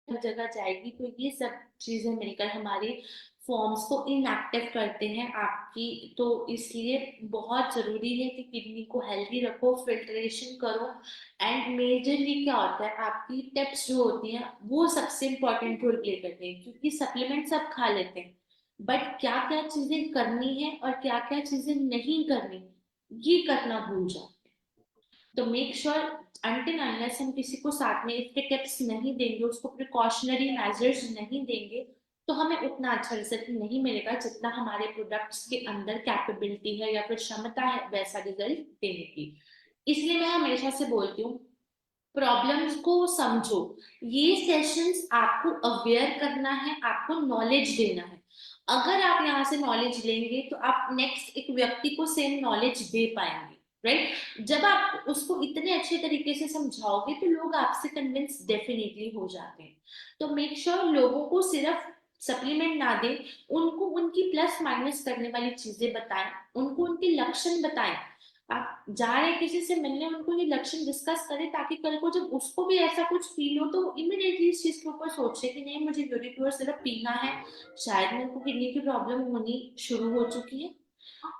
जगह जाएगी। तो ये सब चीजें मिलकर हमारे फॉर्म्स को इनएक्टिव करते हैं आपकी। तो इसलिए बहुत जरूरी है कि किडनी को हेल्दी रखो, फिल्ट्रेशन करो। एंड मेजरली क्या होता है, आपकी टिप्स जो होती हैं वो सबसे इंपॉर्टेंट रोल प्ले करते हैं, क्योंकि सप्लीमेंट सब खा लेते हैं, बट क्या क्या चीजें करनी है और क्या क्या चीजें नहीं करनी ये करना भूल जाते हैं। तो मेक श्योर अनटिल अनलेस हम किसी को साथ में इसके टिप्स नहीं देंगे, उसको प्रिकॉशनरी मेजर्स नहीं देंगे, तो हमें उतना अच्छा रिजल्ट नहीं मिलेगा जितना हमारे प्रोडक्ट्स के अंदर कैपेबिलिटी है या फिर क्षमता है वैसा रिजल्ट देने की। इसलिए मैं हमेशा से बोलती हूँ, प्रॉब्लम्स को समझो। ये सेशंस आपको अवेयर करना है, आपको नॉलेज देना है। अगर आप यहाँ से नॉलेज लेंगे तो आप नेक्स्ट एक व्यक्ति को सेम नॉलेज दे पाएंगे, राइट? जब आप उसको इतने अच्छे तरीके से समझाओगे तो लोग आपसे कन्विंस डेफिनेटली हो जाते हैं। तो मेक श्योर लोगों को सिर्फ सप्लीमेंट ना दें, उनको उनकी प्लस माइनस करने वाली चीजें बताएं, उनको उनके लक्षण बताएं। आप जा रहे हैं किसी से मिलने, उनको ये लक्षण डिस्कस करें ताकि कल को जब उसको भी ऐसा कुछ फील हो तो इमिडिएटली इस चीज के ऊपर सोचे कि नहीं, मुझे यूरिक प्योर सिर्फ पीना है, शायद मेरे को किडनी की प्रॉब्लम होनी शुरू हो चुकी है।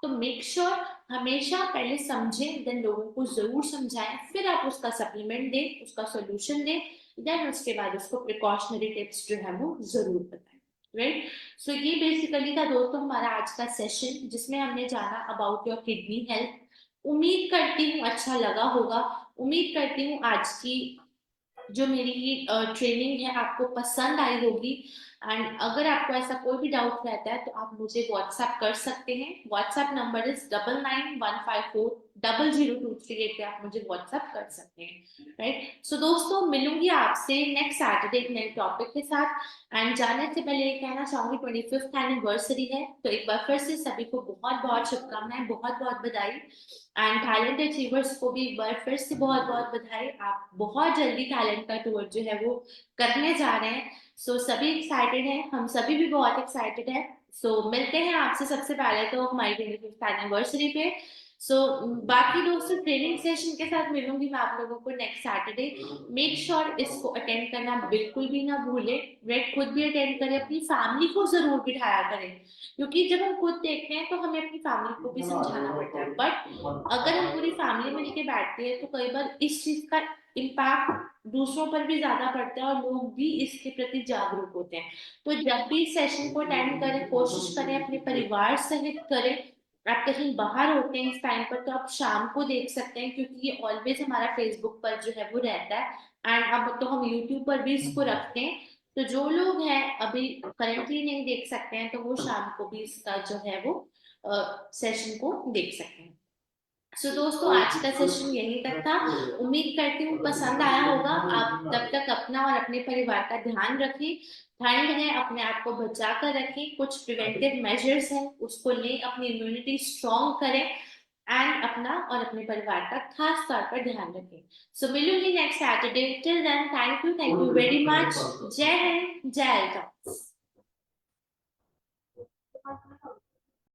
तो मेक श्योर हमेशा पहले समझें, देन लोगों को जरूर समझाएं, फिर आप उसका सप्लीमेंट दें, उसका सोल्यूशन दें, देन उसके बाद उसको प्रिकॉशनरी टिप्स जो है वो जरूर बताएं। राइट, सो ये बेसिकली था दोस्तों हमारा आज का सेशन, जिसमें हमने जाना अबाउट योर किडनी हेल्थ। उम्मीद करती हूँ अच्छा लगा होगा, उम्मीद करती हूँ आज की जो मेरी ट्रेनिंग है आपको पसंद आई होगी। एंड अगर आपको ऐसा कोई भी डाउट रहता है तो आप मुझे व्हाट्सएप कर सकते हैं। व्हाट्सएप नंबर इज 9915400238 पे आप मुझे व्हाट्सएप कर सकते हैं। राइट, सो दोस्तों मिलूंगी आपसे नेक्स्ट सैटरडे एक नए टॉपिक के साथ। एंड जाने से पहले ये कहना चाहूंगी 25th एनिवर्सरी है, तो एक बार फिर से सभी को बहुत बहुत शुभकामनाएं, बहुत बहुत बधाई। एंड टैलेंट अचीवर्स को भी एक बार फिर से बहुत बहुत बधाई, आप बहुत जल्दी टैलेंट का टूर जो है वो करने जा रहे हैं। सो सभी एक्साइटेड हैं, हम सभी भी बहुत एक्साइटेड हैं। सो मिलते हैं आपसे सबसे पहले तो हमारी 25th एनिवर्सरी पे। सो बाकी दोस्तों ट्रेनिंग सेशन के साथ मिलूंगी मैं आप लोगों को नेक्स्ट सैटरडे। मेक श्योर इसको अटेंड करना बिल्कुल भी ना भूलें। रेड खुद भी अटेंड करें, अपनी फैमिली को जरूर बिठाया करें, क्योंकि जब हम खुद देखते हैं तो हमें अपनी फैमिली को भी समझाना पड़ता है, बट अगर हम पूरी फैमिली मिलके बैठते हैं तो कई बार इस चीज का इम्पैक्ट दूसरों पर भी ज्यादा पड़ता है और लोग भी इसके प्रति जागरूक होते हैं। तो जब भी सेशन को अटेंड करें, कोशिश करें अपने परिवार सहित करें। आप कहीं बाहर होते हैं इस टाइम पर तो आप शाम को देख सकते हैं, क्योंकि ये ऑलवेज हमारा फेसबुक पर जो है वो रहता है। एंड अब तो हम यूट्यूब पर भी इसको रखते हैं, तो जो लोग हैं अभी करंटली नहीं देख सकते हैं तो वो शाम को भी इसका जो है वो सेशन को देख सकते हैं। सो दोस्तों आज का सेशन यहीं तक था, उम्मीद करती हूँ पसंद आया होगा। आप तब तक अपना और अपने परिवार का ध्यान रखें, ठंड है अपने आप को बचा कर रखें, कुछ प्रिवेंटिव मेजर्स हैं उसको लें, अपनी इम्यूनिटी स्ट्रॉन्ग करें एंड अपना और अपने परिवार का खास तौर पर ध्यान रखें। सो मिलूंगी next Saturday, till then thank you very much. जय हिंद, जय अलका।